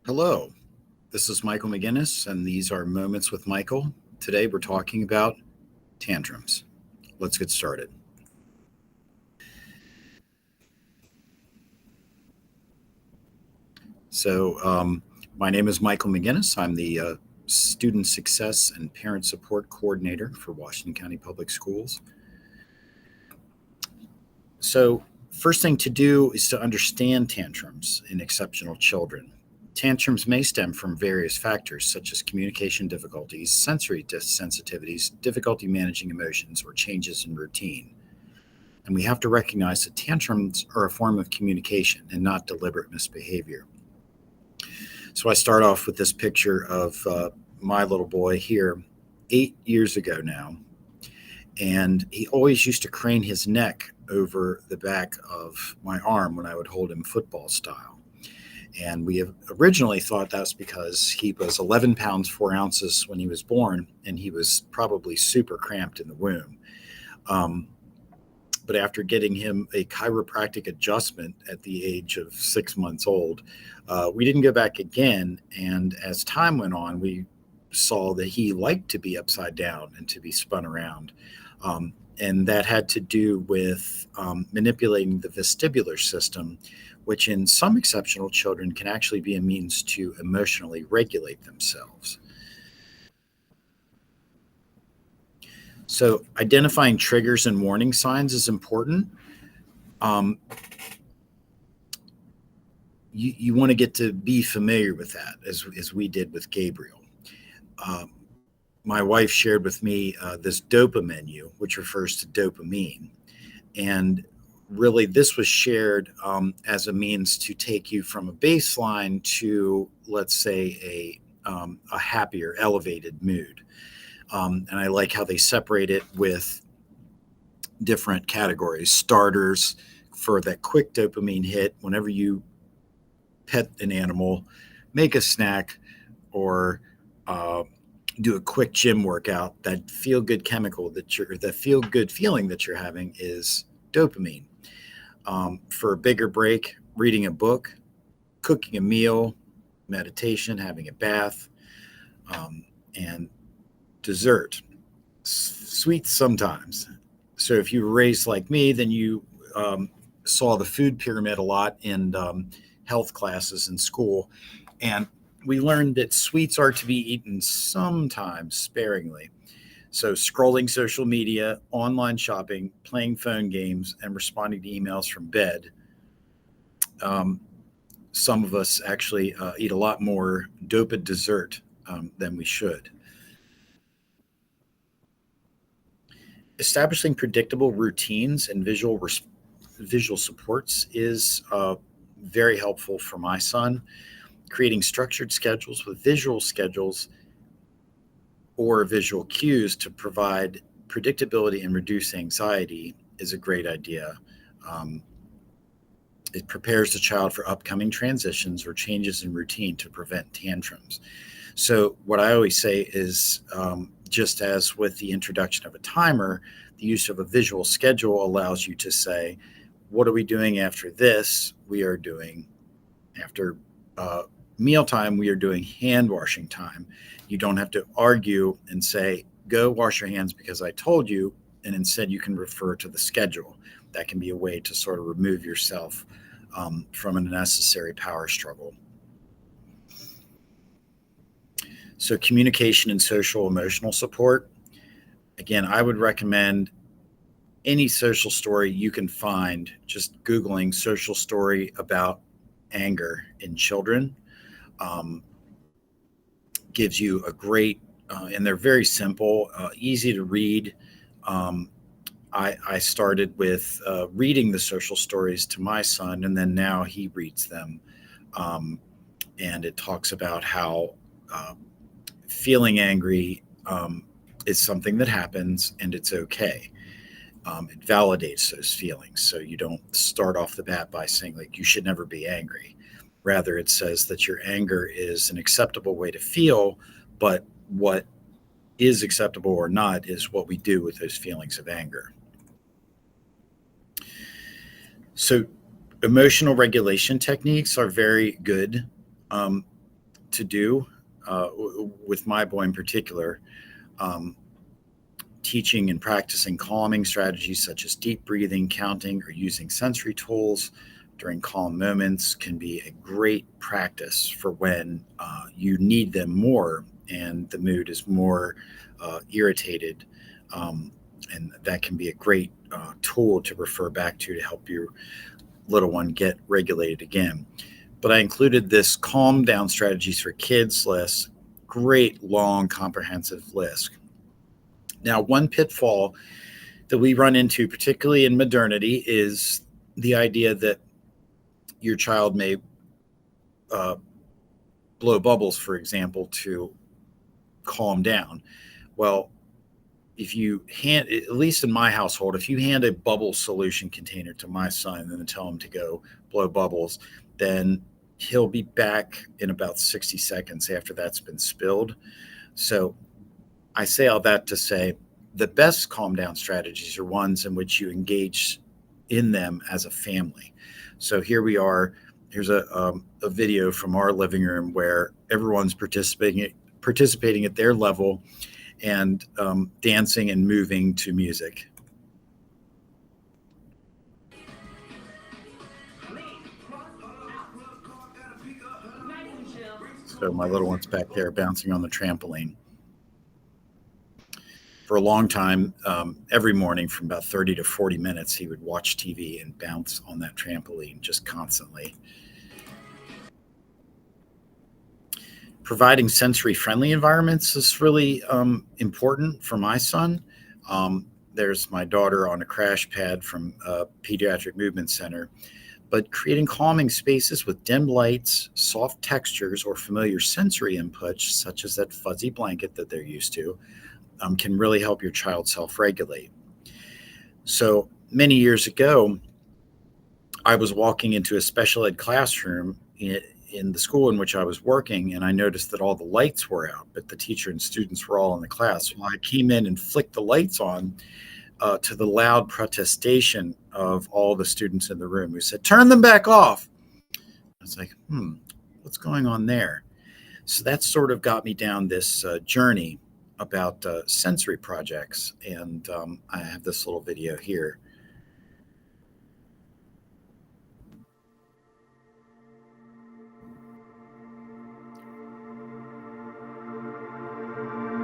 Hello, this is Michael McGinnis, and these are Moments with Michael. Today we're talking about tantrums. Let's get started. My name is Michael McGinnis. I'm the Student Success and Parent Support Coordinator for Washington County Public Schools. So, first thing to do is to understand tantrums in exceptional children. Tantrums may stem from various factors such as communication difficulties, sensory sensitivities, difficulty managing emotions, or changes in routine. And we have to recognize that tantrums are a form of communication and not deliberate misbehavior. So I start off with this picture of my little boy here 8 years ago now. And he always used to crane his neck over the back of my arm when I would hold him football style. And we have originally thought that's because he was 11 pounds, 4 ounces when he was born, and he was probably super cramped in the womb. But after getting him a chiropractic adjustment at the age of 6 months old, we didn't go back again. And as time went on, we saw that he liked to be upside down and to be spun around. And that had to do with manipulating the vestibular system, which in some exceptional children can actually be a means to emotionally regulate themselves. So identifying triggers and warning signs is important. You want to get to be familiar with that, as we did with Gabriel. My wife shared with me this DOPA menu, which refers to dopamine. And really, this was shared as a means to take you from a baseline to, let's say, a happier, elevated mood. And I like how they separate it with different categories. Starters for that quick dopamine hit whenever you pet an animal, make a snack, or do a quick gym workout. That feel good chemical the feel good feeling that you're having is dopamine. For a bigger break, reading a book, cooking a meal, meditation, having a bath, and dessert. Sweets sometimes. So if you were raised like me, then you saw the food pyramid a lot in health classes in school. And we learned that sweets are to be eaten sometimes sparingly. So scrolling social media, online shopping, playing phone games, and responding to emails from bed. Some of us actually eat a lot more dopa dessert than we should. Establishing predictable routines and visual supports is very helpful for my son. Creating structured schedules with visual schedules or visual cues to provide predictability and reduce anxiety is a great idea. It prepares the child for upcoming transitions or changes in routine to prevent tantrums. So what I always say is, just as with the introduction of a timer, the use of a visual schedule allows you to say, what are we doing after this? We are doing after mealtime, we are doing hand washing time. You don't have to argue and say, go wash your hands because I told you, and instead you can refer to the schedule. That can be a way to sort of remove yourself from an unnecessary power struggle. So communication and social emotional support. Again, I would recommend any social story you can find, just Googling social story about anger in children. Gives you a great, and they're very simple, easy to read. I started with reading the social stories to my son, and then now he reads them. And it talks about how feeling angry is something that happens and it's okay. It validates those feelings. So you don't start off the bat by saying, like, you should never be angry. Rather, it says that your anger is an acceptable way to feel, but what is acceptable or not is what we do with those feelings of anger. So emotional regulation techniques are very good. to do with my boy in particular, teaching and practicing calming strategies such as deep breathing, counting, or using sensory tools during calm moments can be a great practice for when you need them more and the mood is more irritated. And that can be a great tool to refer back to help your little one get regulated again. But I included this calm down strategies for kids list, great long comprehensive list. Now, one pitfall that we run into, particularly in modernity, is the idea that your child may blow bubbles, for example, to calm down. Well, if you hand, at least in my household, if you hand a bubble solution container to my son and then tell him to go blow bubbles, then he'll be back in about 60 seconds after that's been spilled. So I say all that to say the best calm down strategies are ones in which you engage in them as a family. So here we are. Here's a video from our living room where everyone's participating at their level and dancing and moving to music. So my little one's back there bouncing on the trampoline. For a long time, every morning from about 30 to 40 minutes, he would watch TV and bounce on that trampoline just constantly. Providing sensory-friendly environments is really important for my son. There's my daughter on a crash pad from a pediatric movement center. But creating calming spaces with dim lights, soft textures, or familiar sensory inputs, such as that fuzzy blanket that they're used to, can really help your child self-regulate. So many years ago, I was walking into a special ed classroom in the school in which I was working, and I noticed that all the lights were out, but the teacher and students were all in the class. Well, I came in and flicked the lights on to the loud protestation of all the students in the room who said, "Turn them back off." I was like, what's going on there? So that sort of got me down this journey about sensory projects. And I have this little video here.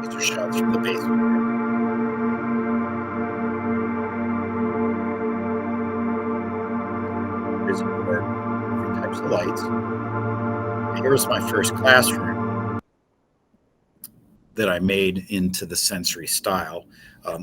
These are shots from the basement. Busy board, different types of lights. Here's my first classroom that I made into the sensory style,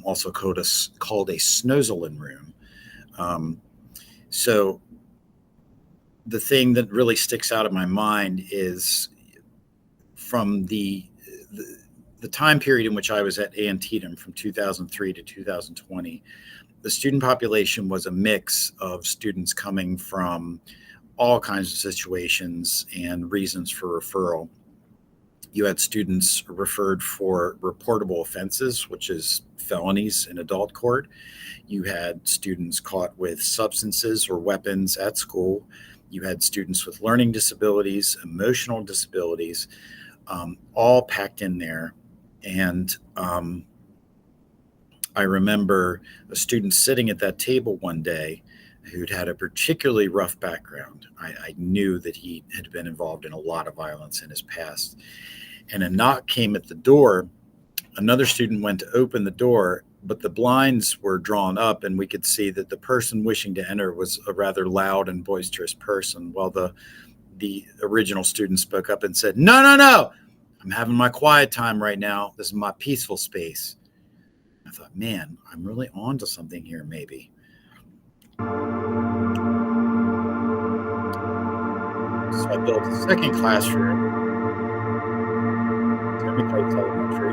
also called a Snozelen room. So the thing that really sticks out of my mind is from the time period in which I was at Antietam from 2003 to 2020, the student population was a mix of students coming from all kinds of situations and reasons for referral. You had students referred for reportable offenses, which is felonies in adult court. You had students caught with substances or weapons at school. You had students with learning disabilities, emotional disabilities, all packed in there. And I remember a student sitting at that table one day who'd had a particularly rough background. I knew that he had been involved in a lot of violence in his past. And a knock came at the door. Another student went to open the door, but the blinds were drawn up and we could see that the person wishing to enter was a rather loud and boisterous person. Well, the original student spoke up and said, No, I'm having my quiet time right now. This is my peaceful space. I thought, man, I'm really on to something here, maybe. So I built a second classroom. Heights Elementary.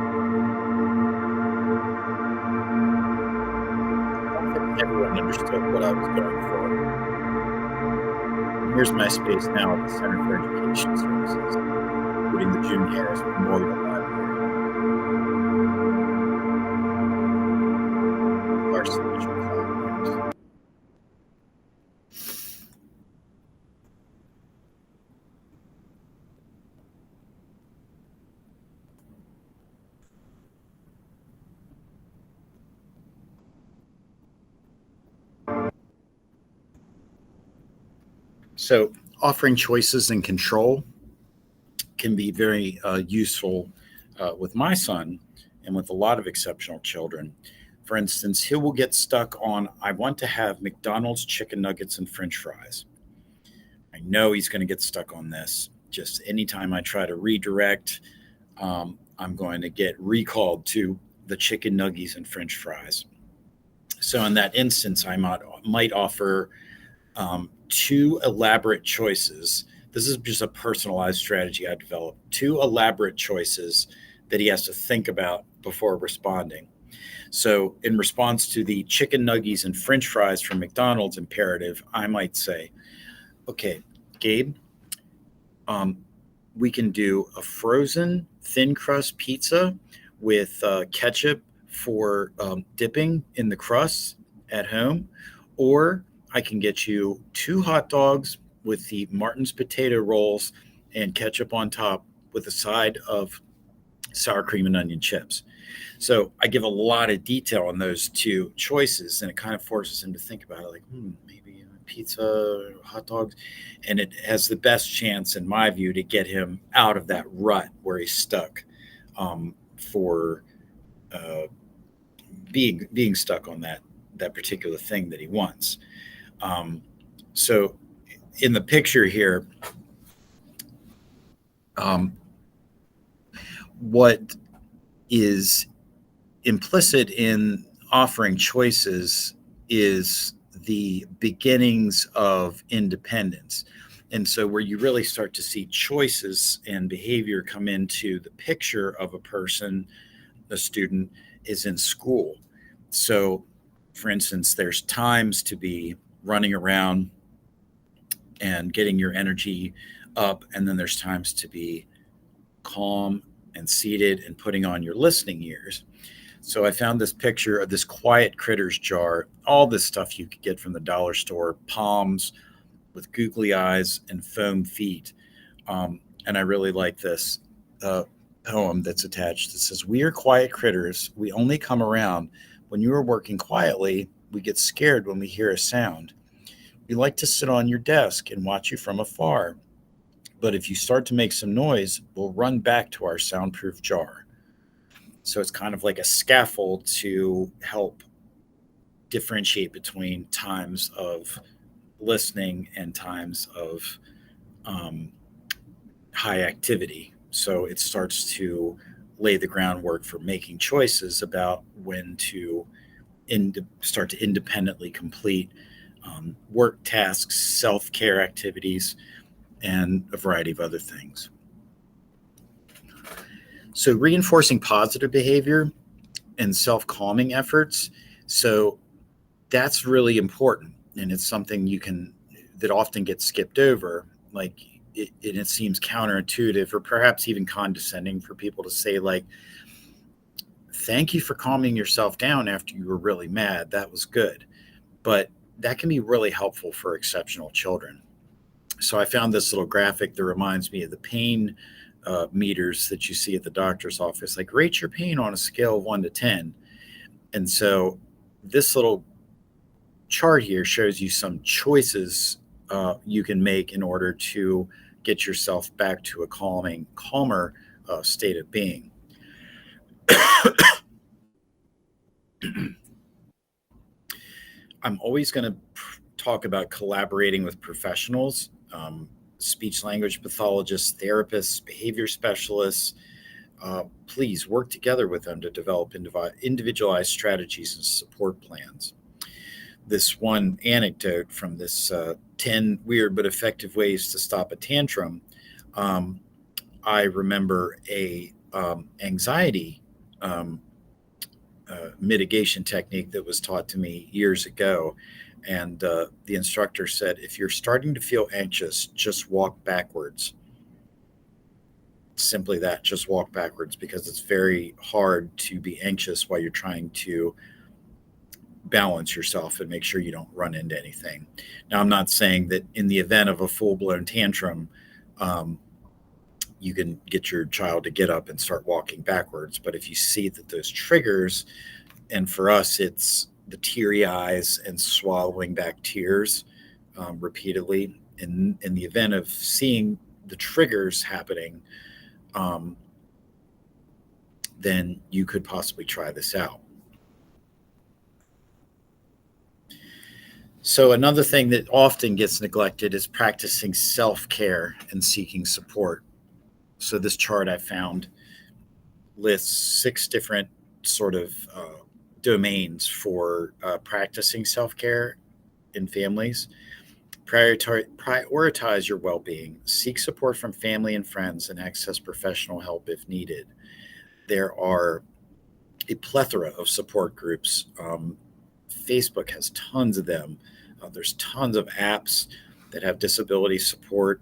I don't think everyone understood what I was going for. And here's my space now at the Center for Education Services, including the June Harris Memorial Library. Our signature classrooms. So offering choices and control can be very useful with my son and with a lot of exceptional children. For instance, he will get stuck on, I want to have McDonald's chicken nuggets and French fries. I know he's going to get stuck on this. Just anytime I try to redirect, I'm going to get recalled to the chicken nuggets and French fries. So in that instance, I might offer two elaborate choices. This is just a personalized strategy I developed. Two elaborate choices that he has to think about before responding. So, in response to the chicken nuggets and French fries from McDonald's imperative, I might say, "Okay, Gabe, um, we can do a frozen thin crust pizza with ketchup for dipping in the crust at home, or I can get you two hot dogs with the Martin's potato rolls and ketchup on top with a side of sour cream and onion chips." So I give a lot of detail on those two choices, and it kind of forces him to think about it, like, maybe pizza, hot dogs, and it has the best chance, in my view, to get him out of that rut where he's stuck for uh, being stuck on that particular thing that he wants. Um, so in the picture here, um, what is implicit in offering choices is the beginnings of independence. And so, where you really start to see choices and behavior come into the picture of a person, a student, is in school. So, for instance, there's times to be running around and getting your energy up, and then there's times to be calm and seated and putting on your listening ears. So I found this picture of this quiet critters jar, all this stuff you could get from the dollar store, palms with googly eyes and foam feet. And I really like this uh, poem that's attached. It says, "We are quiet critters. We only come around when you are working quietly. We get scared when we hear a sound. We like to sit on your desk and watch you from afar. But if you start to make some noise, we'll run back to our soundproof jar." So it's kind of like a scaffold to help differentiate between times of listening and times of um, high activity. So it starts to lay the groundwork for making choices about when to start to independently complete work tasks, self care activities, and a variety of other things. So reinforcing positive behavior and self calming efforts. So that's really important, and it's something you can that often gets skipped over. Like it seems counterintuitive or perhaps even condescending for people to say, like, "Thank you for calming yourself down after you were really mad. That was good." But that can be really helpful for exceptional children. So I found this little graphic that reminds me of the pain meters that you see at the doctor's office. Like, rate your pain on a scale of 1 to 10. And so this little chart here shows you some choices you can make in order to get yourself back to a calmer state of being. I'm always going to talk about collaborating with professionals, speech language pathologists, therapists, behavior specialists. Please work together with them to develop individualized strategies and support plans. This one anecdote from this 10 weird but effective ways to stop a tantrum. um, I remember a anxiety um, mitigation technique that was taught to me years ago. And the instructor said, if you're starting to feel anxious, just walk backwards. Simply that, just walk backwards, because it's very hard to be anxious while you're trying to balance yourself and make sure you don't run into anything. Now, I'm not saying that in the event of a full blown tantrum, um, you can get your child to get up and start walking backwards. But if you see that those triggers, and for us, it's the teary eyes and swallowing back tears repeatedly, in the event of seeing the triggers happening, then you could possibly try this out. So another thing that often gets neglected is practicing self-care and seeking support. So this chart I found lists 6 different sort of domains for practicing self-care in families. Prioritize your well-being. Seek support from family and friends and access professional help if needed. There are a plethora of support groups. Facebook has tons of them. There's tons of apps that have disability support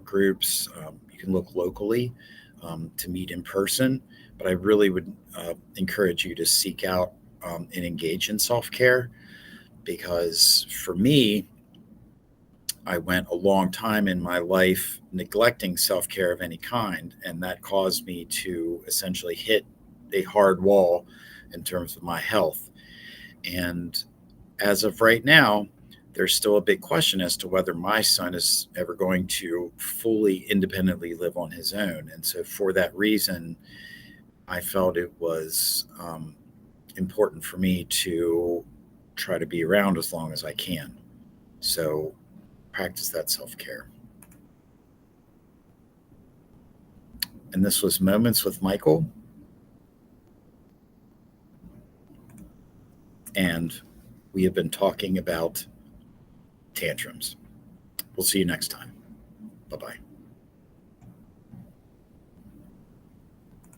groups. You can look locally to meet in person, but I really would encourage you to seek out and engage in self-care, because for me, I went a long time in my life neglecting self-care of any kind, and that caused me to essentially hit a hard wall in terms of my health. And as of right now, there's still a big question as to whether my son is ever going to fully independently live on his own. And so for that reason, I felt it was important for me to try to be around as long as I can. So practice that self-care. And this was Moments with Michael. And we have been talking about tantrums. We'll see you next time. Bye-bye.